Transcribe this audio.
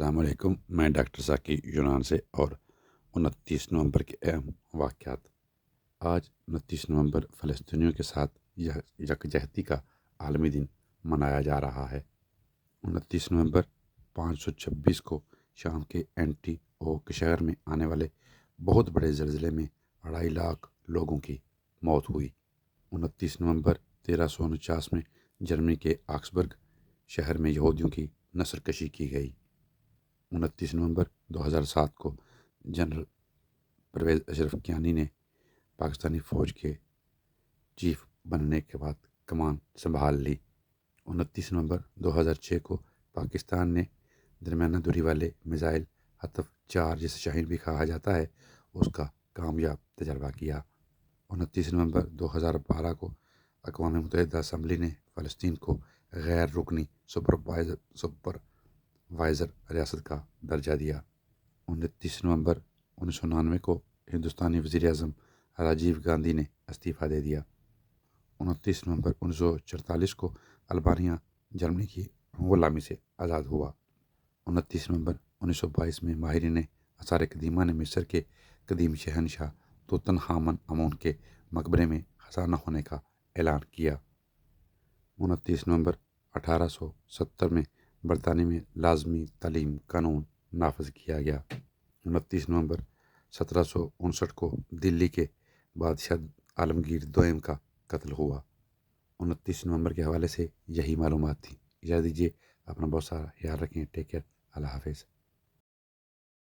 السلام علیکم، میں ڈاکٹر ذاکی یونان سے اور 29 نومبر کے اہم واقعات۔ آج 29 نومبر فلسطینیوں کے ساتھ یکجہتی کا عالمی دن منایا جا رہا ہے۔ 29 نومبر 526 کو شام کے اینٹی اوک شہر میں آنے والے بہت بڑے زلزلے میں 2.5 لاکھ لوگوں کی موت ہوئی۔ 29 نومبر 1349 میں جرمنی کے آکسبرگ شہر میں یہودیوں کی نسل کشی کی گئی۔ 29 نومبر 2007 کو جنرل پرویز اشرف کیانی نے پاکستانی فوج کے چیف بننے کے بعد کمان سنبھال لی۔ 29 نومبر 2006 کو پاکستان نے درمیانہ دوری والے میزائل ہدف 4 جسے شاہین بھی کہا جاتا ہے اس کا کامیاب تجربہ کیا۔ 29 نومبر 2012 کو اقوام متحدہ اسمبلی نے فلسطین کو غیر رکنی سپروائزر ریاست کا درجہ دیا۔ 29 نومبر 1999 کو ہندوستانی وزیر اعظم راجیو گاندھی نے استعفیٰ دے دیا۔ 29 نومبر 1944 کو البانیہ جرمنی کی غلامی سے آزاد ہوا۔ 29 نومبر 1922 میں ماہرین آثار قدیمہ نے مصر کے قدیم شہنشاہ توتن خامن آمون کے مقبرے میں خزانہ ہونے کا اعلان کیا۔ 29 نومبر 1870 میں برطانیہ میں لازمی تعلیم قانون نافذ کیا گیا۔ 29 نومبر 1759 کو دلی کے بادشاہ عالمگیر دوئم کا قتل ہوا۔ 29 نومبر کے حوالے سے یہی معلومات تھیں۔ اجازت دیجیے، اپنا بہت سارا خیال رکھیں۔ ٹیک کیئر، اللہ حافظ۔